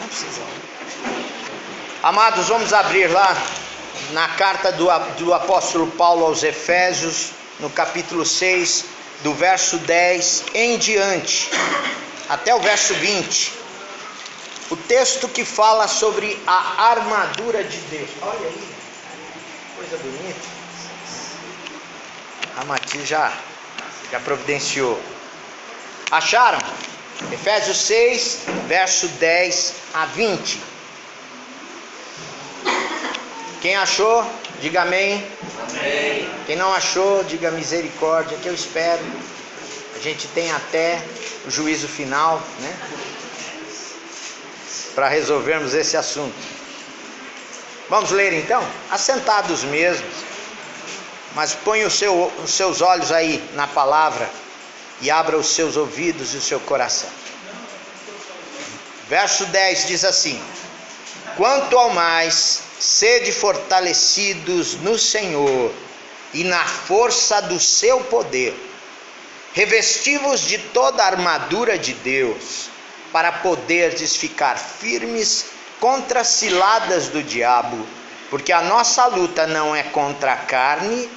precisa. Amados, vamos abrir lá na carta do apóstolo Paulo aos Efésios, no capítulo 6, do verso 10 em diante, até o verso 20. O texto que fala sobre a armadura de Deus. Olha aí, coisa bonita. A Mati já providenciou. Acharam? Efésios 6, verso 10 a 20. Quem achou, diga amém. Amém. Quem não achou, diga misericórdia, que eu espero. A gente tem até o juízo final, né? Para resolvermos esse assunto. Vamos ler então? Assentados mesmos. Mas põe os seus olhos aí na palavra e abra os seus ouvidos e o seu coração. Verso 10 diz assim: quanto ao mais, sede fortalecidos no Senhor e na força do seu poder, revesti-vos de toda a armadura de Deus, para poderdes ficar firmes contra as ciladas do diabo, porque a nossa luta não é contra a carne,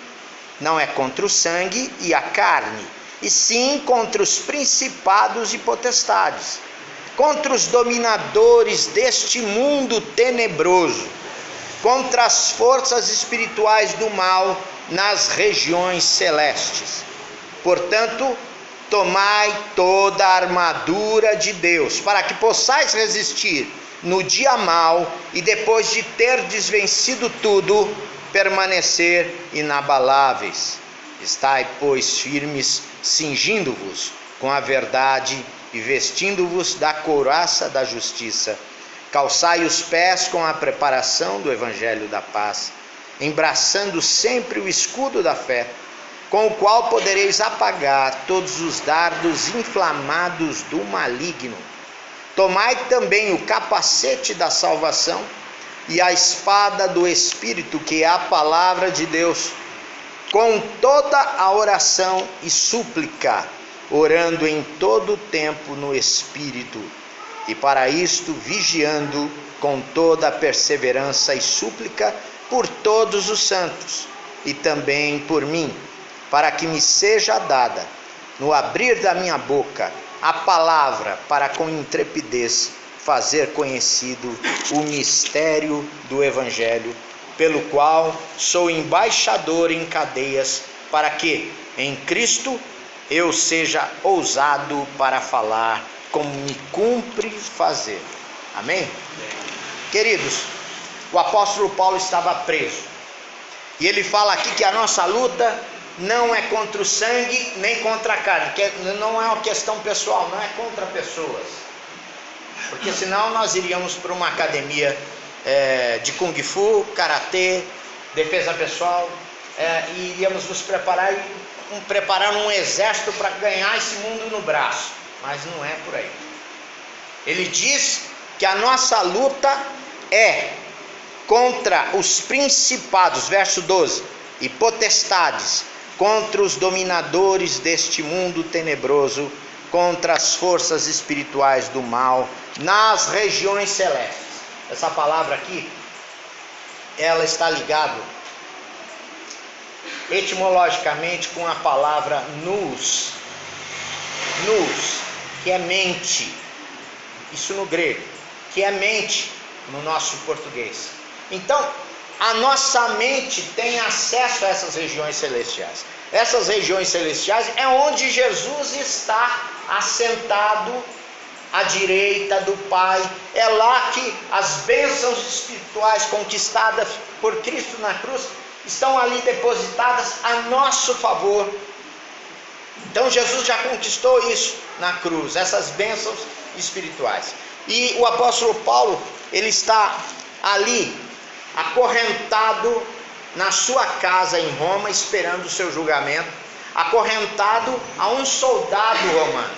não é contra o sangue e a carne, e sim contra os principados e potestades, contra os dominadores deste mundo tenebroso, contra as forças espirituais do mal nas regiões celestes. Portanto, tomai toda a armadura de Deus, para que possais resistir no dia mau e depois de terdes vencido tudo, permanecer inabaláveis. Estai, pois, firmes, cingindo-vos com a verdade e vestindo-vos da couraça da justiça. Calçai os pés com a preparação do evangelho da paz, embraçando sempre o escudo da fé, com o qual podereis apagar todos os dardos inflamados do maligno. Tomai também o capacete da salvação e a espada do Espírito, que é a palavra de Deus, com toda a oração e súplica, orando em todo o tempo no Espírito, e para isto vigiando com toda a perseverança e súplica por todos os santos, e também por mim, para que me seja dada, no abrir da minha boca, a palavra, para com intrepidez fazer conhecido o mistério do Evangelho, pelo qual sou embaixador em cadeias, para que, em Cristo, eu seja ousado para falar como me cumpre fazer. Amém? Queridos, o apóstolo Paulo estava preso. E ele fala aqui que a nossa luta não é contra o sangue nem contra a carne, que não é uma questão pessoal, não é contra pessoas. Porque senão nós iríamos para uma academia de Kung Fu, Karatê, defesa pessoal, e iríamos nos preparar um exército para ganhar esse mundo no braço. Mas não é por aí. Ele diz que a nossa luta é contra os principados, verso 12, e potestades, contra os dominadores deste mundo tenebroso, contra as forças espirituais do mal nas regiões celestes. Essa palavra aqui, ela está ligada etimologicamente com a palavra nous, que é mente, isso no grego, que é mente no nosso português. Então, a nossa mente tem acesso a essas regiões celestiais. Essas regiões celestiais é onde Jesus está assentado à direita do Pai. É lá que as bênçãos espirituais conquistadas por Cristo na cruz estão ali depositadas a nosso favor. Então Jesus já conquistou isso na cruz, essas bênçãos espirituais. E o apóstolo Paulo, ele está ali acorrentado na sua casa em Roma, esperando o seu julgamento, acorrentado a um soldado romano.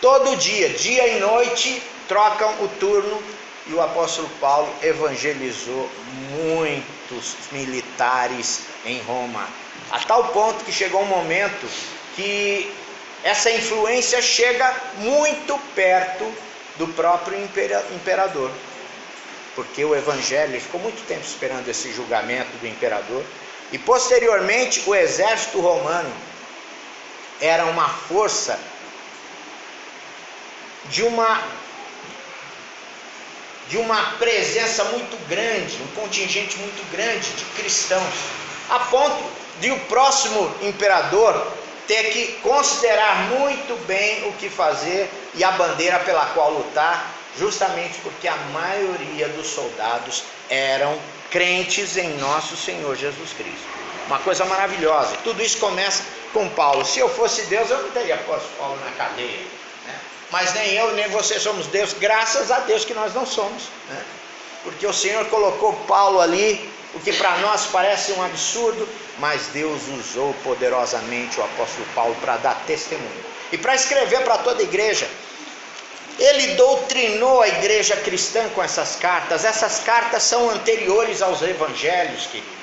Todo dia, dia e noite, trocam o turno, e o apóstolo Paulo evangelizou muitos militares em Roma, a tal ponto que chegou um momento que essa influência chega muito perto do próprio imperador. Porque o evangelho, ele ficou muito tempo esperando esse julgamento do imperador. E posteriormente o exército romano era uma força de uma presença muito grande, um contingente muito grande de cristãos, a ponto de o próximo imperador ter que considerar muito bem o que fazer e a bandeira pela qual lutar, justamente porque a maioria dos soldados eram crentes em nosso Senhor Jesus Cristo. Uma coisa maravilhosa. Tudo isso começa com Paulo. Se eu fosse Deus, eu não teria posto Paulo na cadeia, né? Mas nem eu nem você somos Deus, graças a Deus que nós não somos, né? Porque o Senhor colocou Paulo ali, o que para nós parece um absurdo, mas Deus usou poderosamente o apóstolo Paulo para dar testemunho e para escrever para toda a igreja. Ele doutrinou a igreja cristã com essas cartas. Essas cartas são anteriores aos evangelhos, queridos.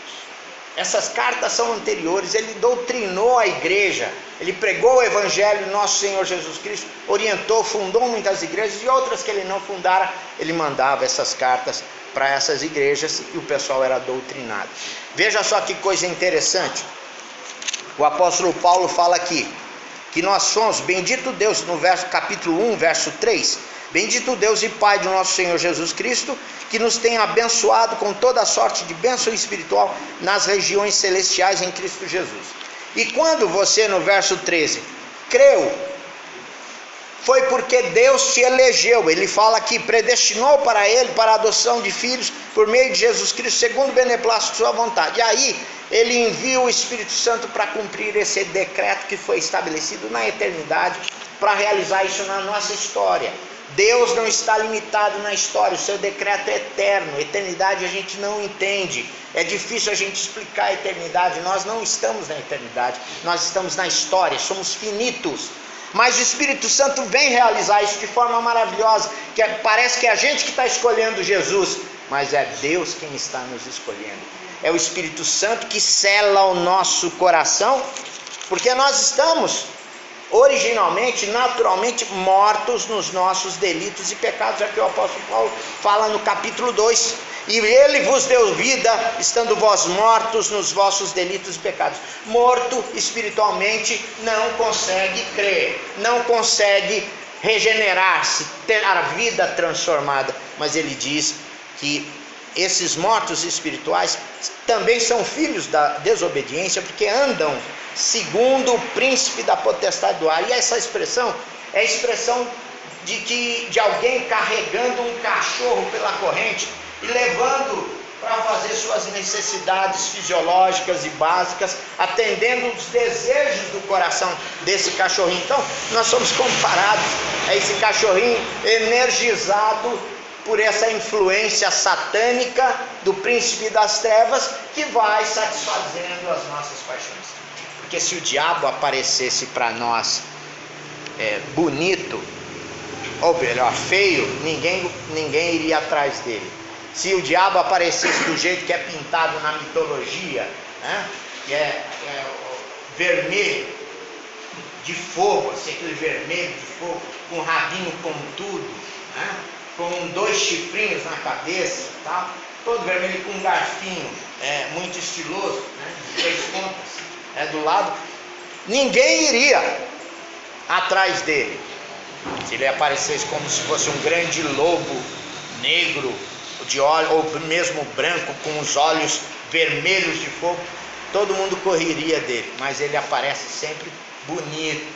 Essas cartas são anteriores. Ele doutrinou a igreja, ele pregou o evangelho, nosso Senhor Jesus Cristo orientou, fundou muitas igrejas, e outras que ele não fundara, ele mandava essas cartas para essas igrejas e o pessoal era doutrinado. Veja só que coisa interessante. O apóstolo Paulo fala aqui que nós somos, bendito Deus, no capítulo 1, verso 3, bendito Deus e Pai do nosso Senhor Jesus Cristo, que nos tem abençoado com toda sorte de bênção espiritual nas regiões celestiais em Cristo Jesus. E quando você, no verso 13, creu, foi porque Deus te elegeu. Ele fala aqui, predestinou para ele, para a adoção de filhos, por meio de Jesus Cristo, segundo o beneplácito de sua vontade. E aí, ele envia o Espírito Santo para cumprir esse decreto que foi estabelecido na eternidade, para realizar isso na nossa história. Deus não está limitado na história, o seu decreto é eterno. Eternidade a gente não entende, é difícil a gente explicar a eternidade. Nós não estamos na eternidade, nós estamos na história, somos finitos. Mas o Espírito Santo vem realizar isso de forma maravilhosa, que parece que é a gente que está escolhendo Jesus, mas é Deus quem está nos escolhendo. É o Espírito Santo que sela o nosso coração, porque nós estamos originalmente, naturalmente mortos nos nossos delitos e pecados. É que o apóstolo Paulo fala no capítulo 2, e ele vos deu vida, estando vós mortos nos vossos delitos e pecados. Morto espiritualmente não consegue crer, não consegue regenerar-se, ter a vida transformada, mas ele diz que esses mortos espirituais também são filhos da desobediência, porque andam segundo o príncipe da potestade do ar. E essa expressão é a expressão de alguém carregando um cachorro pela corrente e levando para fazer suas necessidades fisiológicas e básicas, atendendo os desejos do coração desse cachorrinho. Então nós somos comparados a esse cachorrinho energizado por essa influência satânica do príncipe das trevas, que vai satisfazendo as nossas paixões. Porque se o diabo aparecesse para nós bonito, ou melhor, feio, ninguém iria atrás dele. Se o diabo aparecesse do jeito que é pintado na mitologia, né, que é vermelho de fogo, assim, aquele vermelho de fogo, com um rabinho pontudo, né, com 2 chifrinhos na cabeça, tá? Todo vermelho, com um garfinho muito estiloso, né, de 3 pontas do lado, ninguém iria atrás dele. Se ele aparecesse como se fosse um grande lobo negro, de olho, ou mesmo branco, com os olhos vermelhos de fogo, todo mundo correria dele. Mas ele aparece sempre bonito,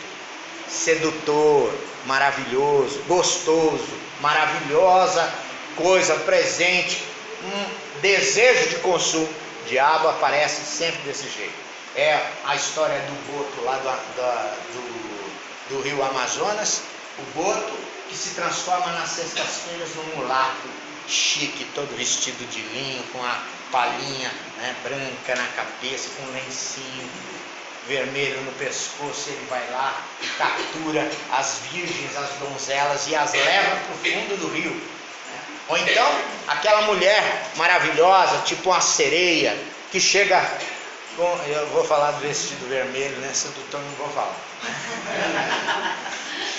sedutor, maravilhoso, gostoso, maravilhosa coisa presente, um desejo de consumo. O diabo aparece sempre desse jeito. É a história do boto lá do rio Amazonas, o boto que se transforma nas sextas-feiras num mulato chique, todo vestido de linho, com a palhinha, né, branca na cabeça, com um lencinho vermelho no pescoço. Ele vai lá e captura as virgens, as donzelas, e as leva para o fundo do rio, né? Ou então aquela mulher maravilhosa, tipo uma sereia, que chega com, eu vou falar do vestido vermelho, né, sedutor não vou falar,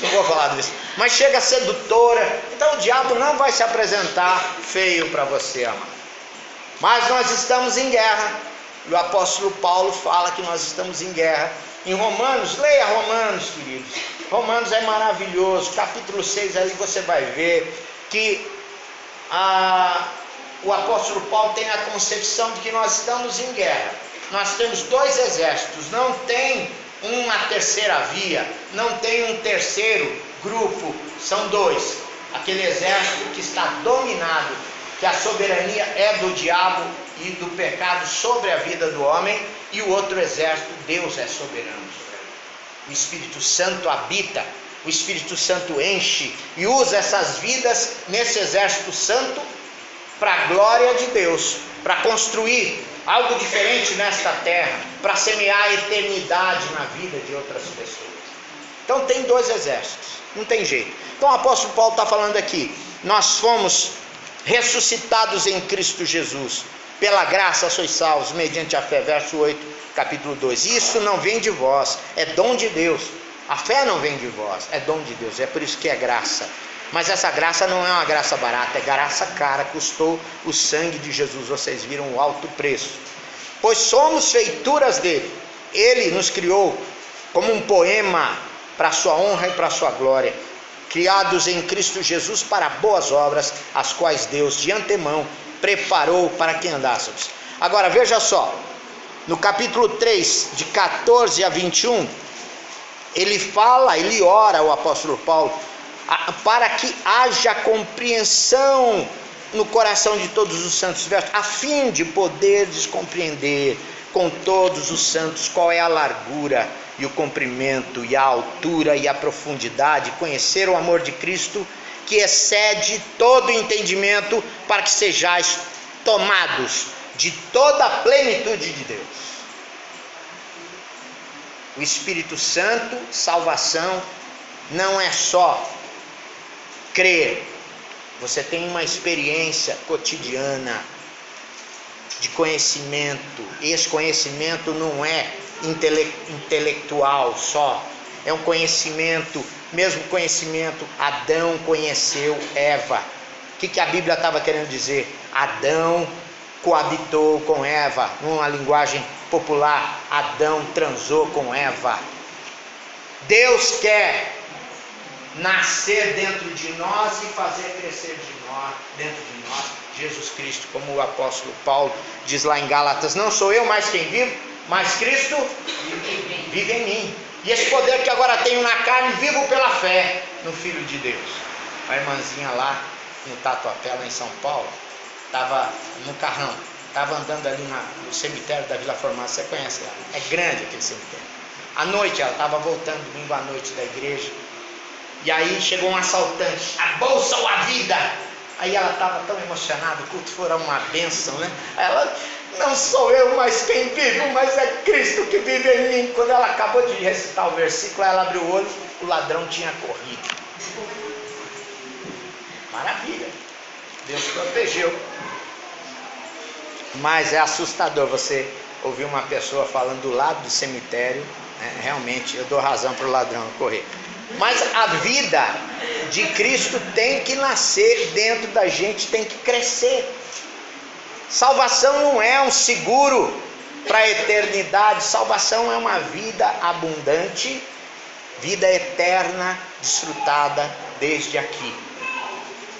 não vou falar disso, mas chega sedutora. Então o diabo não vai se apresentar feio para você, amado. Mas nós estamos em guerra. E o apóstolo Paulo fala que nós estamos em guerra. Em Romanos, leia Romanos, queridos. Romanos é maravilhoso. Capítulo 6, ali você vai ver que o apóstolo Paulo tem a concepção de que nós estamos em guerra. Nós temos dois exércitos, não tem uma terceira via, não tem um terceiro grupo, são dois. Aquele exército que está dominado, que a soberania é do diabo e do pecado sobre a vida do homem, e o outro exército, Deus é soberano. O Espírito Santo habita, o Espírito Santo enche e usa essas vidas nesse exército santo para a glória de Deus, para construir algo diferente nesta terra, para semear a eternidade na vida de outras pessoas. Então tem dois exércitos, não tem jeito. Então o apóstolo Paulo está falando aqui, nós fomos ressuscitados em Cristo Jesus, pela graça sois salvos, mediante a fé, verso 8, capítulo 2, isso não vem de vós, é dom de Deus, a fé não vem de vós, é dom de Deus, é por isso que é graça, mas essa graça não é uma graça barata, é graça cara, custou o sangue de Jesus, vocês viram o alto preço, pois somos feituras dele, ele nos criou como um poema, para a sua honra e para a sua glória, criados em Cristo Jesus para boas obras, as quais Deus de antemão preparou para que andássemos. Agora veja só, no capítulo 3, de 14 a 21, ele ora, o apóstolo Paulo, para que haja compreensão no coração de todos os santos, a fim de poderes compreender com todos os santos qual é a largura e o comprimento e a altura e a profundidade, conhecer o amor de Cristo que excede todo entendimento, para que sejais tomados de toda a plenitude de Deus. O Espírito Santo, salvação, não é só crer, você tem uma experiência cotidiana de conhecimento. Esse conhecimento não é intelectual só, é um conhecimento, mesmo conhecimento. Adão conheceu Eva. O que a Bíblia estava querendo dizer? Adão coabitou com Eva, numa linguagem popular, Adão transou com Eva. Deus quer nascer dentro de nós e fazer crescer dentro de nós Jesus Cristo, como o apóstolo Paulo diz lá em Gálatas, não sou eu mais quem vivo, mas Cristo vive em mim. E esse poder que agora tenho na carne, vivo pela fé no Filho de Deus. A irmãzinha lá no Tatuapé, lá em São Paulo, estava no carrão, estava andando ali no cemitério da Vila Formada, você conhece lá, é grande aquele cemitério. À noite, ela estava voltando domingo à noite da igreja, e aí chegou um assaltante, a bolsa ou a vida. Aí ela estava tão emocionada, o culto foi uma bênção, né? Aí ela, não sou eu mais quem vive, mas é Cristo que vive em mim. Quando ela acabou de recitar o versículo, ela abriu o olho, o ladrão tinha corrido. Maravilha, Deus protegeu. Mas é assustador você ouvir uma pessoa falando do lado do cemitério, né? Realmente eu dou razão para o ladrão correr. Mas a vida de Cristo tem que nascer dentro da gente, tem que crescer. Salvação não é um seguro para a eternidade, salvação é uma vida abundante, vida eterna, desfrutada desde aqui.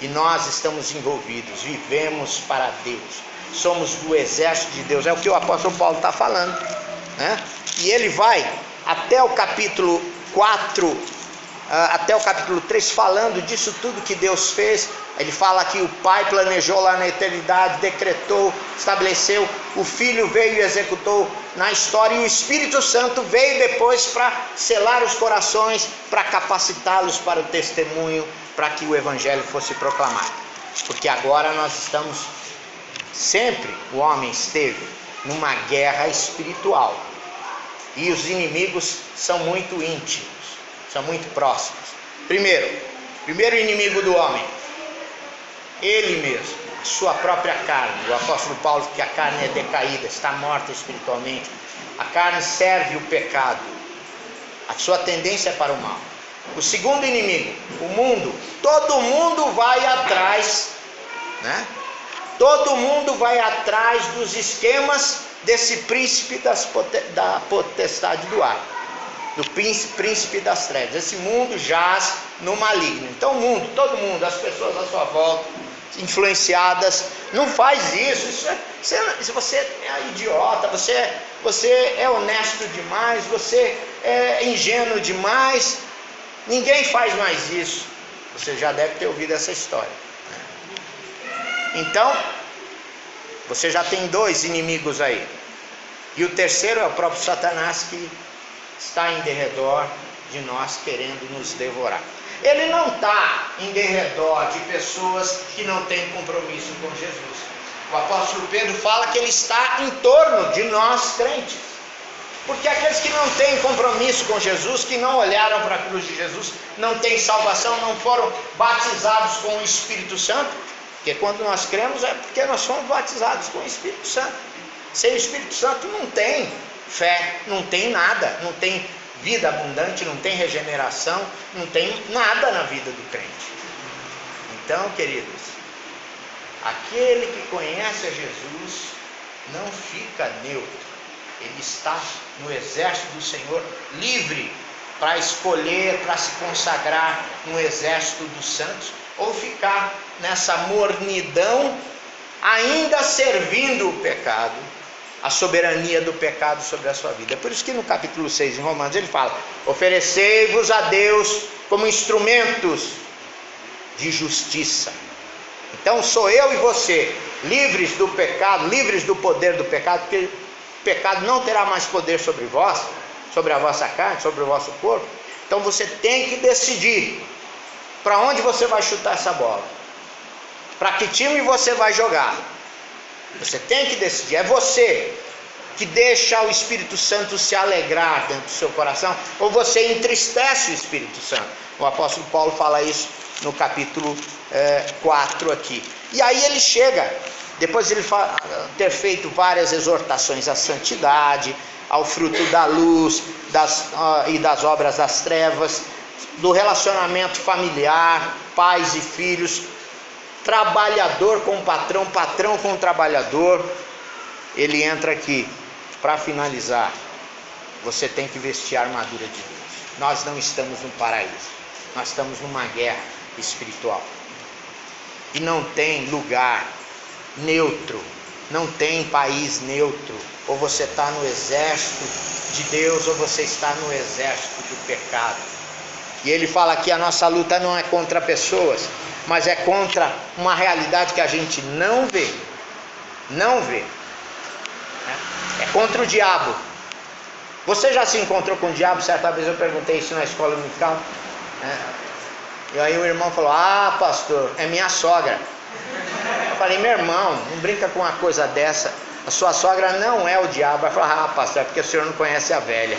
E nós estamos envolvidos, vivemos para Deus, somos do exército de Deus, é o que o apóstolo Paulo está falando, né? E ele vai até o capítulo 4, até o capítulo 3, falando disso tudo que Deus fez. Ele fala que o Pai planejou lá na eternidade, decretou, estabeleceu, o Filho veio e executou na história, e o Espírito Santo veio depois para selar os corações, para capacitá-los para o testemunho, para que o Evangelho fosse proclamado. Porque agora nós estamos, sempre o homem esteve numa guerra espiritual, e os inimigos são muito íntimos, são muito próximos. Primeiro inimigo do homem, ele mesmo, a sua própria carne. O apóstolo Paulo diz que a carne é decaída, está morta espiritualmente. A carne serve o pecado, a sua tendência é para o mal. O segundo inimigo, o mundo. Todo mundo vai atrás, né? Todo mundo vai atrás dos esquemas desse príncipe da potestade do ar, do príncipe das trevas. Esse mundo jaz no maligno. Então o mundo, todo mundo, as pessoas à sua volta, influenciadas, não faz isso. Se você é idiota, você é honesto demais, você é ingênuo demais, ninguém faz mais isso. Você já deve ter ouvido essa história. Então, você já tem dois inimigos aí. E o terceiro é o próprio Satanás, que está em derredor de nós, querendo nos devorar. Ele não está em derredor de pessoas que não têm compromisso com Jesus. O apóstolo Pedro fala que ele está em torno de nós crentes. Porque aqueles que não têm compromisso com Jesus, que não olharam para a cruz de Jesus, não têm salvação, não foram batizados com o Espírito Santo. Porque quando nós cremos é porque nós fomos batizados com o Espírito Santo. Sem o Espírito Santo não tem fé, não tem nada, não tem vida abundante, não tem regeneração, não tem nada na vida do crente. Então, queridos, aquele que conhece a Jesus não fica neutro. Ele está no exército do Senhor, livre para escolher, para se consagrar no exército dos santos, ou ficar nessa mornidão, ainda servindo o pecado, a soberania do pecado sobre a sua vida. É por isso que no capítulo 6 em Romanos ele fala: oferecei-vos a Deus como instrumentos de justiça. Então sou eu e você, livres do pecado, livres do poder do pecado, porque o pecado não terá mais poder sobre vós, sobre a vossa carne, sobre o vosso corpo. Então você tem que decidir para onde você vai chutar essa bola, para que time você vai jogar. Você tem que decidir. É você que deixa o Espírito Santo se alegrar dentro do seu coração, ou você entristece o Espírito Santo. O apóstolo Paulo fala isso no capítulo 4 aqui. E aí ele chega, depois de ele ter feito várias exortações à santidade, ao fruto da luz e das obras das trevas, do relacionamento familiar, pais e filhos, trabalhador com patrão, patrão com trabalhador, ele entra aqui para finalizar. Você tem que vestir a armadura de Deus. Nós não estamos no paraíso, nós estamos numa guerra espiritual, e não tem lugar neutro, não tem país neutro. Ou você está no exército de Deus, ou você está no exército do pecado. E ele fala que a nossa luta não é contra pessoas, mas é contra uma realidade que a gente não vê. Não vê. É contra o diabo. Você já se encontrou com o diabo? Certa vez eu perguntei isso na escola dominical. E aí o irmão falou: ah, pastor, é minha sogra. Eu falei: meu irmão, não brinca com uma coisa dessa. A sua sogra não é o diabo. Ele falou: ah, pastor, é porque o senhor não conhece a velha.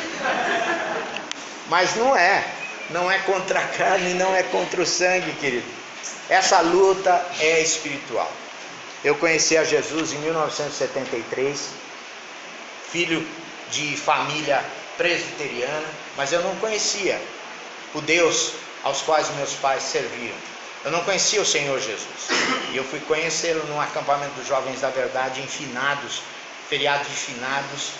Mas não é. Não é contra a carne, não é contra o sangue, querido. Essa luta é espiritual. Eu conheci a Jesus em 1973, filho de família presbiteriana, mas eu não conhecia o Deus aos quais meus pais serviam. Eu não conhecia o Senhor Jesus. E eu fui conhecê-lo num acampamento dos Jovens da Verdade, em finados, feriado de finados,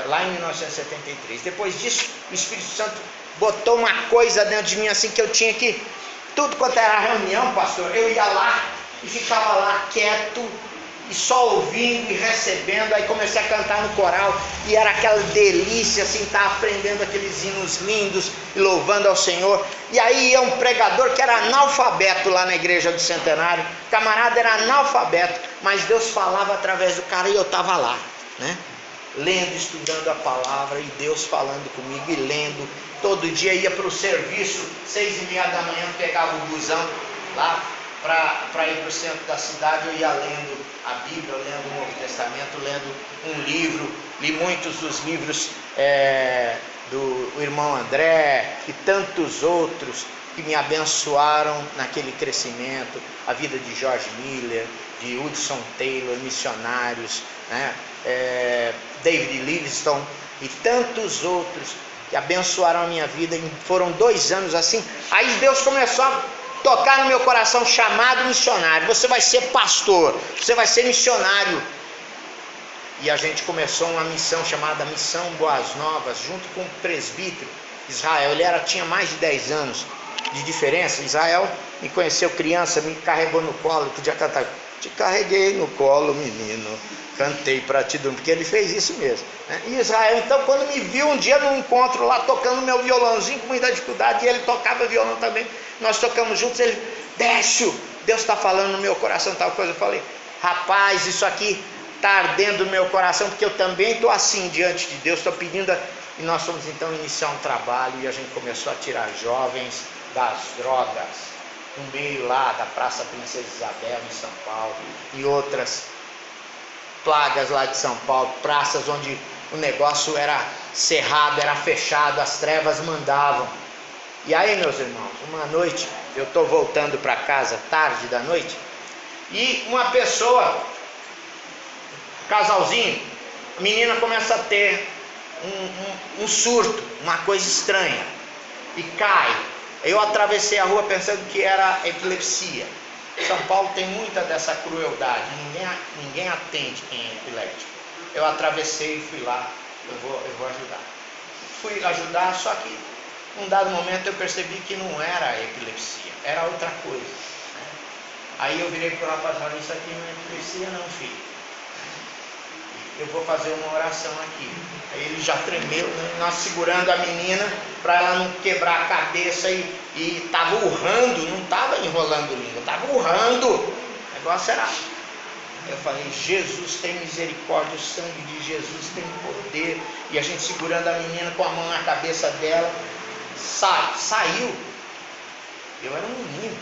lá em 1973. Depois disso, o Espírito Santo botou uma coisa dentro de mim assim, que eu tinha que, tudo quanto era reunião, pastor, eu ia lá e ficava lá quieto e só ouvindo e recebendo. Aí comecei a cantar no coral e era aquela delícia assim, estar aprendendo aqueles hinos lindos e louvando ao Senhor. E aí ia um pregador que era analfabeto lá na igreja do Centenário. O camarada era analfabeto, mas Deus falava através do cara, e eu estava lá, né? Lendo, estudando a palavra, e Deus falando comigo e lendo. Todo dia ia para o serviço, 6h30 da manhã, pegava o busão lá para ir para o centro da cidade. Eu ia lendo a Bíblia, lendo o Novo Testamento, lendo um livro. Li muitos dos livros do irmão André e tantos outros que me abençoaram naquele crescimento. A vida de George Miller, de Hudson Taylor, missionários, né? David Livingstone e tantos outros que abençoaram a minha vida. E foram 2 anos assim. Aí Deus começou a tocar no meu coração, chamado missionário. Você vai ser pastor, você vai ser missionário. E a gente começou uma missão chamada Missão Boas Novas, junto com o presbítero Israel. Ele tinha mais de 10 anos de diferença. Israel me conheceu criança, me carregou no colo, podia cantar: te carreguei no colo, menino, cantei para te dormir, porque ele fez isso mesmo, né? E Israel, então, quando me viu um dia num encontro lá, tocando meu violãozinho com muita dificuldade, e ele tocava violão também, nós tocamos juntos, ele: Décio, Deus está falando no meu coração tal coisa. Eu falei: rapaz, isso aqui está ardendo no meu coração, porque eu também estou assim diante de Deus, estou pedindo. E nós fomos então iniciar um trabalho, e a gente começou a tirar jovens das drogas, no meio lá da Praça Princesa Isabel em São Paulo, e outras plagas lá de São Paulo, praças onde o negócio era cerrado, era fechado, as trevas mandavam. E aí, meus irmãos, uma noite eu estou voltando para casa, tarde da noite, e uma pessoa, casalzinho, a menina começa a ter um surto, uma coisa estranha, e cai. Eu atravessei a rua pensando que era epilepsia. São Paulo tem muita dessa crueldade, ninguém atende quem é epiléptico. Eu atravessei e fui lá, eu vou ajudar. Fui ajudar, só que num dado momento eu percebi que não era epilepsia, era outra coisa, né? Aí eu virei para o rapaz e falei: isso aqui não é epilepsia não, filho, eu vou fazer uma oração aqui. Aí ele já tremeu, né? Nós segurando a menina para ela não quebrar a cabeça, e estava urrando, não estava enrolando língua, estava urrando, o negócio era. Eu falei: Jesus tem misericórdia, o sangue de Jesus tem poder. E a gente segurando a menina com a mão na cabeça dela, saiu. Eu era um menino,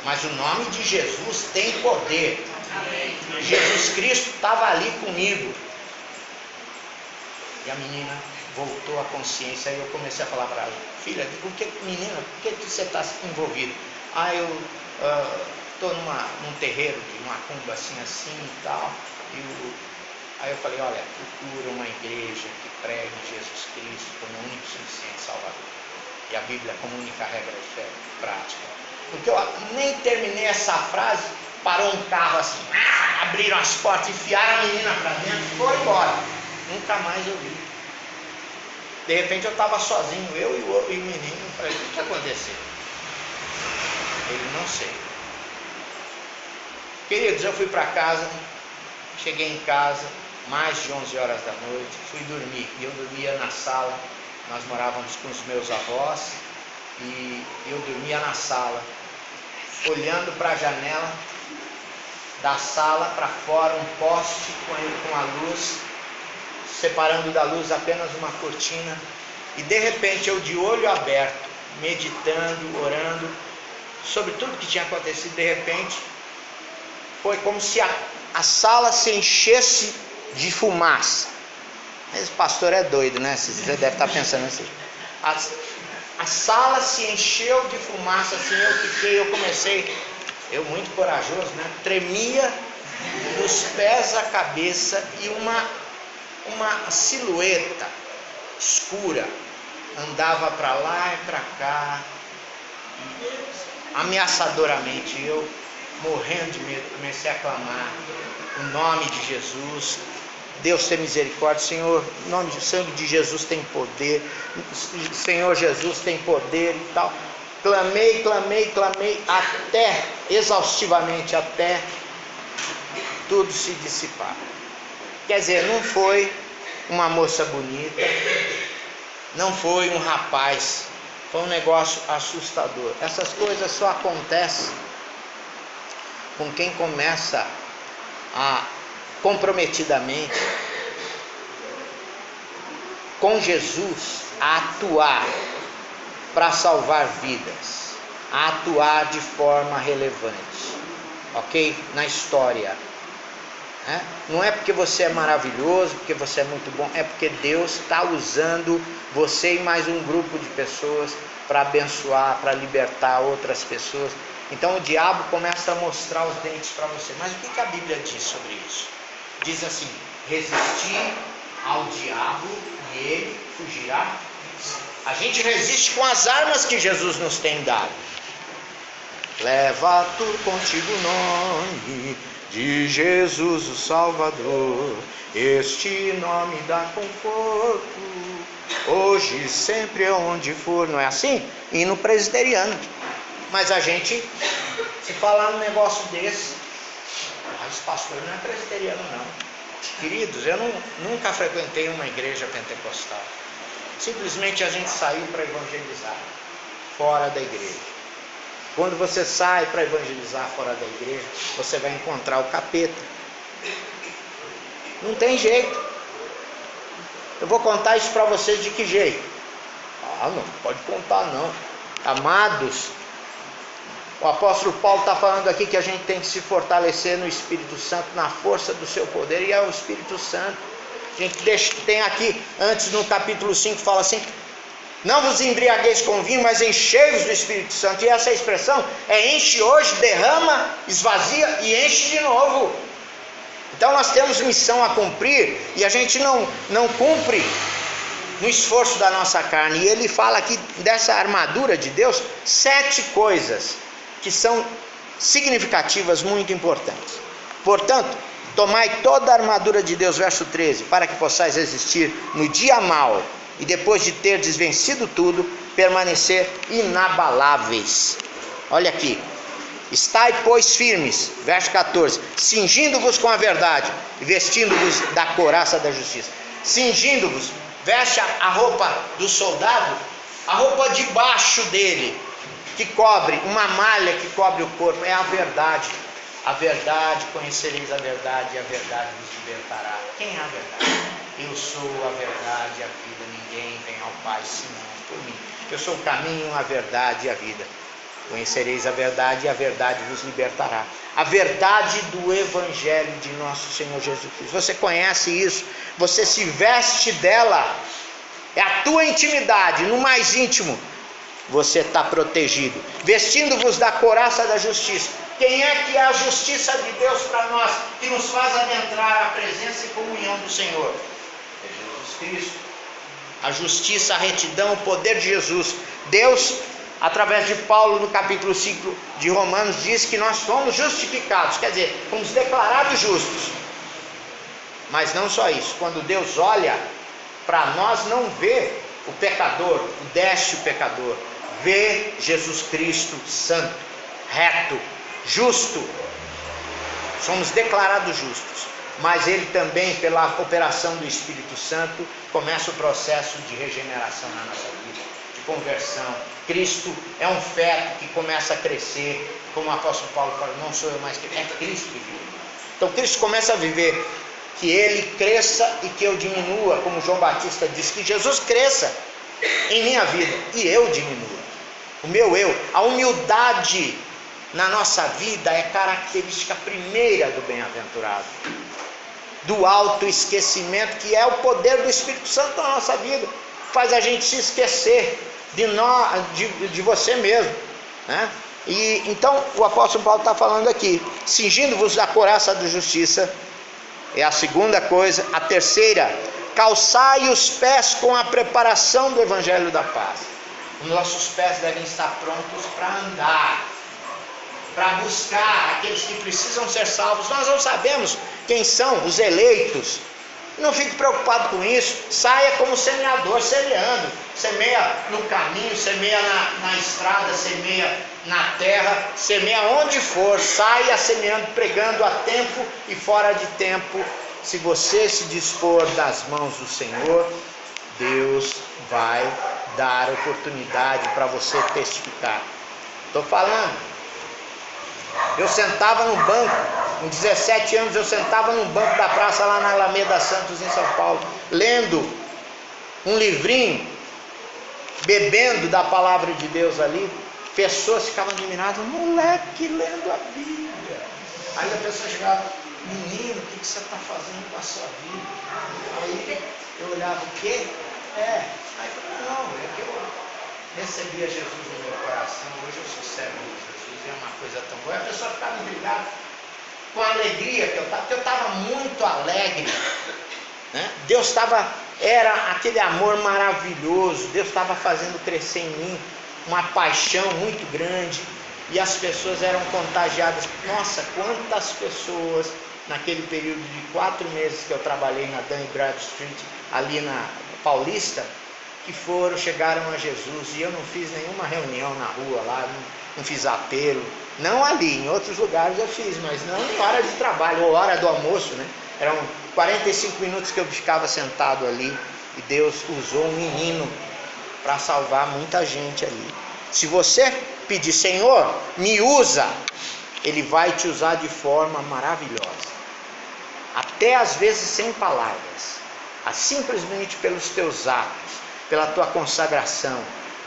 mas o nome de Jesus tem poder. Amém. Jesus Cristo estava ali comigo. E a menina voltou à consciência. Aí eu comecei a falar para ela: filha, menina, por que você está envolvida? Eu estou num terreiro de macumba assim e tal. Aí eu falei: olha, procura uma igreja que pregue Jesus Cristo como o único suficiente Salvador. E a Bíblia como única regra de fé prática. Porque eu nem terminei essa frase, parou um carro assim, abriram as portas, enfiaram a menina para dentro e foram embora. Nunca mais eu vi. De repente eu estava sozinho, eu e o menino. Eu falei: o que aconteceu? Ele: não sei. Queridos, eu fui para casa, cheguei em casa, mais de 11 horas da noite, fui dormir. E eu dormia na sala, nós morávamos com os meus avós, e eu dormia na sala, olhando para a janela da sala para fora, um poste com a luz, separando da luz apenas uma cortina. E de repente eu, de olho aberto, meditando, orando sobre tudo que tinha acontecido, de repente foi como se a sala se enchesse de fumaça. Esse pastor é doido, né? Você deve estar pensando assim. A sala se encheu de fumaça, assim, eu comecei, eu muito corajoso, né? Tremia dos pés à cabeça, e uma silhueta escura andava para lá e para cá, ameaçadoramente. Eu, morrendo de medo, comecei a clamar o nome de Jesus. Deus tem misericórdia, Senhor, o nome do sangue de Jesus tem poder, Senhor Jesus tem poder e tal. Clamei, até, exaustivamente, até tudo se dissipar. Quer dizer, não foi uma moça bonita, não foi um rapaz, foi um negócio assustador. Essas coisas só acontecem com quem começa a comprometidamente com Jesus a atuar para salvar vidas, a atuar de forma relevante, ok? Na história, né? Não é porque você é maravilhoso, porque você é muito bom, é porque Deus está usando você e mais um grupo de pessoas para abençoar, para libertar outras pessoas. Então o diabo começa a mostrar os dentes para você. Mas o que a Bíblia diz sobre isso? Diz assim: resistir ao diabo e ele fugirá. A gente resiste com as armas que Jesus nos tem dado. Leva tu contigo o nome de Jesus o Salvador, este nome dá conforto, hoje e sempre onde for. Não é assim? Hino presbiteriano. Mas a gente, se falar um negócio desse, esse pastor não é presbiteriano não. Queridos, eu nunca frequentei uma igreja pentecostal. Simplesmente a gente saiu para evangelizar fora da igreja. Quando você sai para evangelizar fora da igreja, você vai encontrar o capeta. Não tem jeito. Eu vou contar isso para vocês de que jeito? Não pode contar não. Amados, o apóstolo Paulo está falando aqui que a gente tem que se fortalecer no Espírito Santo, na força do seu poder, e é o Espírito Santo. A gente tem aqui, antes no capítulo 5, fala assim: não vos embriagueis com vinho, mas enchei-vos do Espírito Santo. E essa expressão é enche hoje, derrama, esvazia e enche de novo. Então nós temos missão a cumprir, e a gente não cumpre no esforço da nossa carne. E ele fala aqui dessa armadura de Deus, 7 coisas que são significativas, muito importantes. Portanto, tomai toda a armadura de Deus, verso 13, para que possais resistir no dia mau, e depois de terdes vencido tudo, permanecer inabaláveis. Olha aqui: estai, pois, firmes, verso 14, cingindo-vos com a verdade, e vestindo-vos da couraça da justiça. Cingindo-vos, veste a roupa do soldado, a roupa de baixo dele, que cobre, uma malha que cobre o corpo, é a verdade. A verdade, conhecereis a verdade, e a verdade vos libertará. Quem é a verdade? Eu sou a verdade e a vida, ninguém vem ao Pai senão por mim. Eu sou o caminho, a verdade e a vida. Conhecereis a verdade e a verdade vos libertará. A verdade do Evangelho de nosso Senhor Jesus Cristo. Você conhece isso, você se veste dela, é a tua intimidade, no mais íntimo, você está protegido. Vestindo-vos da couraça da justiça. Quem é que é a justiça de Deus para nós, que nos faz adentrar a presença e comunhão do Senhor? É Jesus Cristo. A justiça, a retidão, o poder de Jesus. Deus, através de Paulo, no capítulo 5 de Romanos, diz que nós fomos justificados, quer dizer, fomos declarados justos. Mas não só isso, quando Deus olha para nós, não vê o pecador, o décio pecador, vê Jesus Cristo santo, reto, justo. Somos declarados justos, mas ele também, pela operação do Espírito Santo, começa o processo de regeneração na nossa vida, de conversão. Cristo é um feto que começa a crescer, como o apóstolo Paulo fala: não sou eu mais que é Cristo que vive. Então Cristo começa a viver, que ele cresça e que eu diminua, como João Batista disse, que Jesus cresça em minha vida e eu diminua. O meu eu, a humildade na nossa vida é característica primeira do bem-aventurado, do autoesquecimento, que é o poder do Espírito Santo na nossa vida, faz a gente se esquecer de você mesmo, né? E então o apóstolo Paulo está falando aqui: cingindo-vos da couraça da justiça, é a segunda coisa. A terceira: calçai os pés com a preparação do evangelho da paz. Os nossos pés devem estar prontos para andar, para buscar aqueles que precisam ser salvos. Nós não sabemos quem são os eleitos. Não fique preocupado com isso. Saia como semeador, semeando. Semeia no caminho, semeia na estrada, semeia na terra, semeia onde for. Saia semeando, pregando a tempo e fora de tempo. Se você se dispor das mãos do Senhor, Deus vai dar oportunidade para você testificar. Estou falando. Eu sentava no banco, com 17 anos, eu sentava no banco da praça lá na Alameda Santos, em São Paulo, lendo um livrinho, bebendo da palavra de Deus ali. Pessoas ficavam admiradas: moleque lendo a Bíblia. Aí a pessoa chegava: menino, o que você está fazendo com a sua vida? Aí eu olhava: o quê? Aí eu falei: não, é que eu recebia Jesus no meu coração, hoje eu sou servo de Jesus, é uma coisa tão boa. A pessoa ficava intrigada com a alegria que eu estava muito alegre, né? Deus estava era aquele amor maravilhoso. Deus estava fazendo crescer em mim uma paixão muito grande, e as pessoas eram contagiadas. Nossa, quantas pessoas naquele período de 4 meses que eu trabalhei na Dan Bradstreet, ali na Paulista, que chegaram a Jesus, e eu não fiz nenhuma reunião na rua lá, não fiz apelo, não ali, em outros lugares eu fiz, mas não em hora de trabalho, ou hora do almoço, né? Eram 45 minutos que eu ficava sentado ali, e Deus usou um menino para salvar muita gente ali. Se você pedir, Senhor, me usa, Ele vai te usar de forma maravilhosa, até às vezes sem palavras, simplesmente pelos teus atos, pela tua consagração.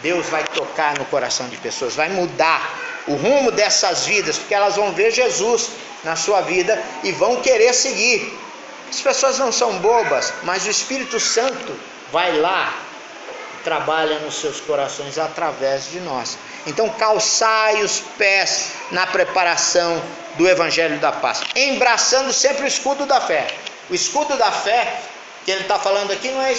Deus vai tocar no coração de pessoas, vai mudar o rumo dessas vidas, porque elas vão ver Jesus na sua vida e vão querer seguir. As pessoas não são bobas, mas o Espírito Santo vai lá e trabalha nos seus corações através de nós. Então, calçai os pés na preparação do Evangelho da Paz, embraçando sempre o escudo da fé. O escudo da fé que ele está falando aqui não é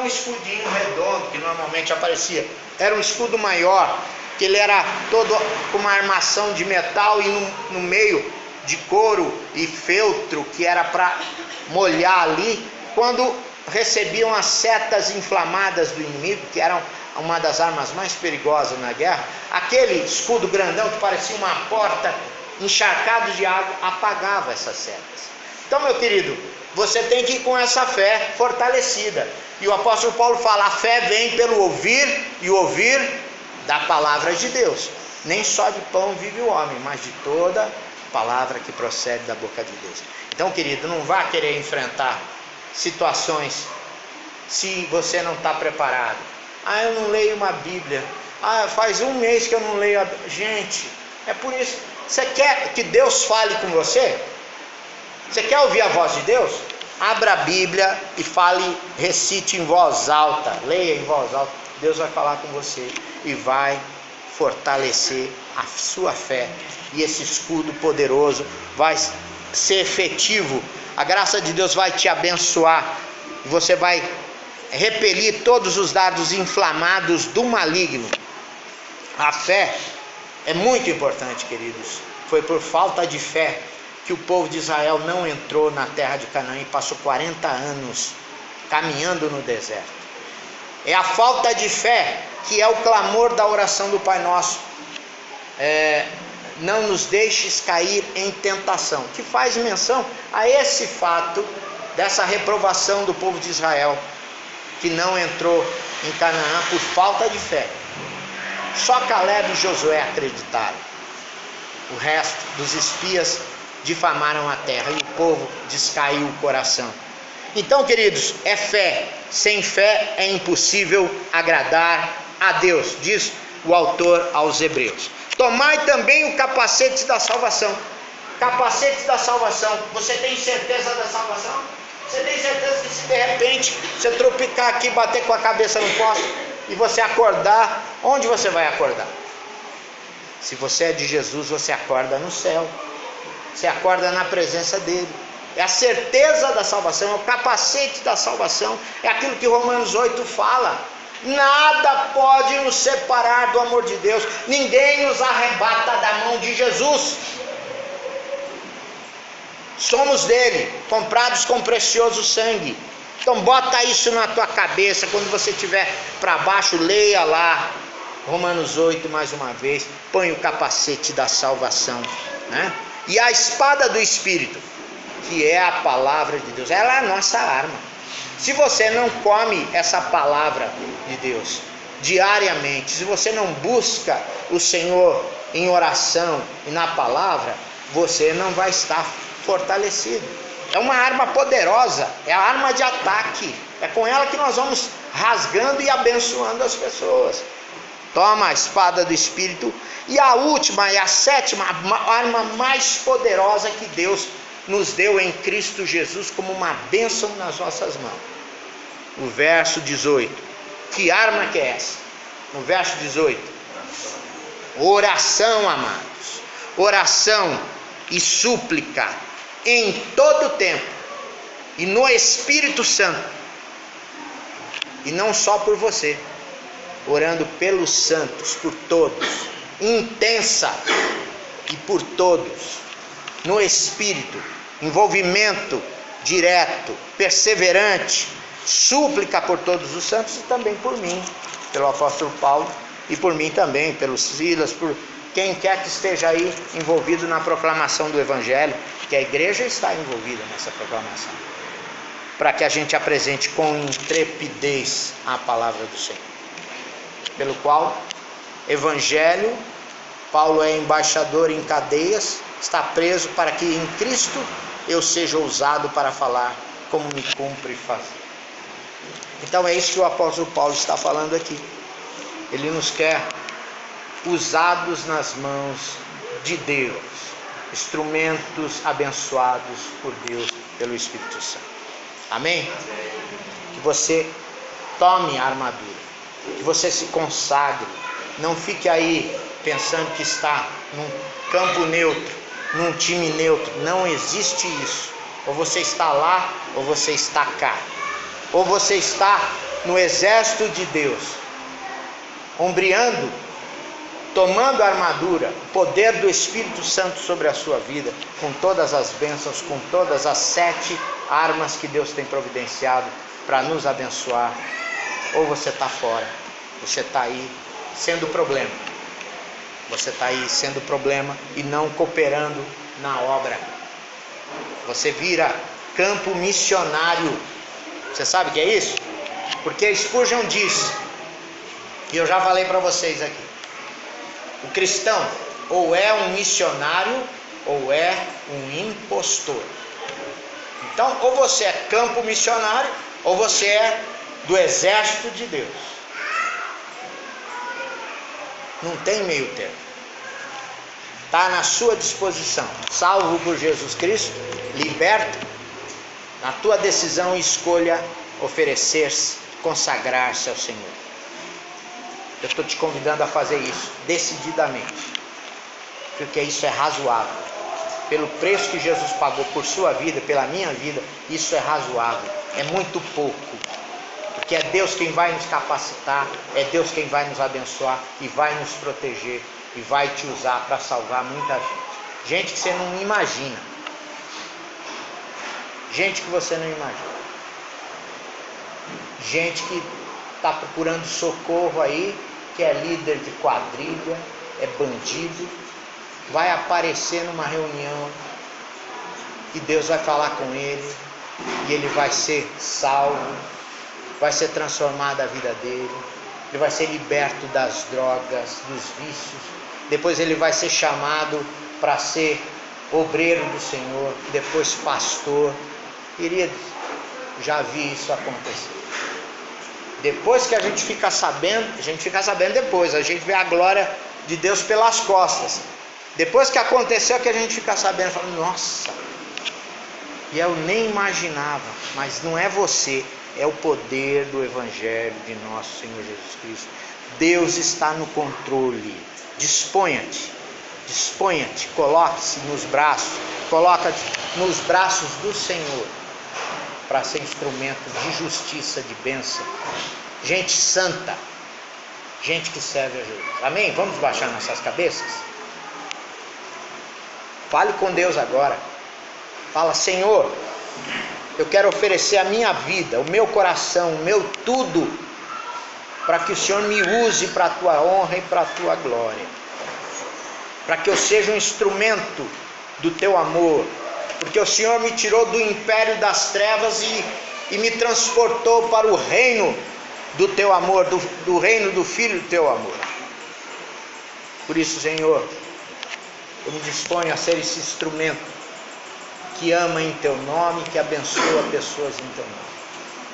um escudinho redondo que normalmente aparecia, era um escudo maior, que ele era todo com uma armação de metal e no meio de couro e feltro, que era para molhar ali, quando recebiam as setas inflamadas do inimigo, que eram uma das armas mais perigosas na guerra. Aquele escudo grandão que parecia uma porta, encharcado de água, apagava essas setas. Então, meu querido, você tem que ir com essa fé fortalecida. E o apóstolo Paulo fala: a fé vem pelo ouvir, e ouvir da palavra de Deus. Nem só de pão vive o homem, mas de toda palavra que procede da boca de Deus. Então, querido, não vá querer enfrentar situações se você não está preparado. Eu não leio uma Bíblia. Faz 1 mês que eu não leio a Bíblia. Gente, é por isso. Você quer que Deus fale com você? Você quer ouvir a voz de Deus? Abra a Bíblia e fale, recite em voz alta, leia em voz alta. Deus vai falar com você e vai fortalecer a sua fé. E esse escudo poderoso vai ser efetivo. A graça de Deus vai te abençoar. E você vai repelir todos os dardos inflamados do maligno. A fé é muito importante, queridos. Foi por falta de fé que o povo de Israel não entrou na terra de Canaã e passou 40 anos caminhando no deserto. É a falta de fé que é o clamor da oração do Pai Nosso. Não nos deixes cair em tentação, que faz menção a esse fato dessa reprovação do povo de Israel, que não entrou em Canaã por falta de fé. Só Caleb e Josué acreditaram. O resto dos espias difamaram a terra e o povo descaiu o coração. Então, queridos, é fé. Sem fé é impossível agradar a Deus, diz o autor aos Hebreus. Tomai também o capacete da salvação. Capacete da salvação. Você tem certeza da salvação? Você tem certeza que se de repente você tropicar aqui, bater com a cabeça no poste e você acordar, onde você vai acordar? Se você é de Jesus, você acorda no céu. Você acorda na presença dele. É a certeza da salvação, é o capacete da salvação. É aquilo que Romanos 8 fala. Nada pode nos separar do amor de Deus. Ninguém nos arrebata da mão de Jesus. Somos dele, comprados com precioso sangue. Então bota isso na tua cabeça. Quando você estiver para baixo, leia lá Romanos 8 mais uma vez. Põe o capacete da salvação, né? E a espada do Espírito, que é a palavra de Deus, ela é a nossa arma. Se você não come essa palavra de Deus diariamente, se você não busca o Senhor em oração e na palavra, você não vai estar fortalecido. É uma arma poderosa, é a arma de ataque. É com ela que nós vamos rasgando e abençoando as pessoas. Toma a espada do Espírito. E a última e a sétima arma mais poderosa que Deus nos deu em Cristo Jesus como uma bênção nas nossas mãos. O verso 18. Que arma que é essa? No verso 18. Oração, amados. Oração e súplica em todo tempo e no Espírito Santo, e não só por você, orando pelos santos, por todos, intensa e por todos, no Espírito, envolvimento direto, perseverante, súplica por todos os santos e também por mim, pelo apóstolo Paulo, e por mim também, pelos Silas, por quem quer que esteja aí envolvido na proclamação do Evangelho, que a igreja está envolvida nessa proclamação, para que a gente apresente com intrepidez a palavra do Senhor, pelo qual Evangelho, Paulo é embaixador em cadeias, está preso para que em Cristo eu seja ousado para falar como me cumpre fazer. Então é isso que o apóstolo Paulo está falando aqui. Ele nos quer usados nas mãos de Deus, instrumentos abençoados por Deus, pelo Espírito Santo. Amém? Que você tome a armadura, que você se consagre, não fique aí pensando que está num campo neutro, num time neutro. Não existe isso. Ou você está lá, ou você está cá. Ou você está no exército de Deus, ombreando, tomando a armadura, o poder do Espírito Santo sobre a sua vida, com todas as bênçãos, com todas as 7 armas que Deus tem providenciado para nos abençoar. Ou você está fora, você está aí sendo problema. Você está aí sendo problema e não cooperando na obra. Você vira campo missionário. Você sabe o que é isso? Porque Spurgeon disse, e eu já falei para vocês aqui, o cristão ou é um missionário ou é um impostor. Então, ou você é campo missionário ou você é do exército de Deus. Não tem meio termo. Está na sua disposição. Salvo por Jesus Cristo, liberto, na tua decisão e escolha oferecer-se, consagrar-se ao Senhor. Eu estou te convidando a fazer isso decididamente, porque isso é razoável. Pelo preço que Jesus pagou por sua vida, pela minha vida, isso é razoável. É muito pouco, porque é Deus quem vai nos capacitar, é Deus quem vai nos abençoar e vai nos proteger e vai te usar para salvar muita gente. Gente que você não imagina. Gente que você não imagina. Gente que está procurando socorro aí, que é líder de quadrilha, é bandido, vai aparecer numa reunião e Deus vai falar com ele e ele vai ser salvo, vai ser transformada a vida dele, ele vai ser liberto das drogas, dos vícios, depois ele vai ser chamado para ser obreiro do Senhor, depois pastor. Queridos, já vi isso acontecer. Depois que a gente fica sabendo depois, a gente vê a glória de Deus pelas costas. Depois que aconteceu que a gente fica sabendo, fala, nossa, e eu nem imaginava, mas não é você, é o poder do Evangelho de nosso Senhor Jesus Cristo. Deus está no controle. Disponha-te, coloque-se nos braços, coloca-te nos braços do Senhor, para ser instrumento de justiça, de bênção. Gente santa, gente que serve a Jesus. Amém? Vamos baixar nossas cabeças? Fale com Deus agora. Fala, Senhor, eu quero oferecer a minha vida, o meu coração, o meu tudo, para que o Senhor me use para a tua honra e para a tua glória. Para que eu seja um instrumento do teu amor. Porque o Senhor me tirou do império das trevas e me transportou para o reino do teu amor, do reino do Filho do teu amor. Por isso, Senhor, eu me disponho a ser esse instrumento que ama em teu nome, que abençoa pessoas em teu nome.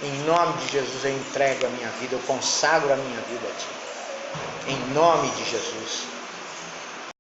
Em nome de Jesus eu entrego a minha vida, eu consagro a minha vida a ti. Em nome de Jesus.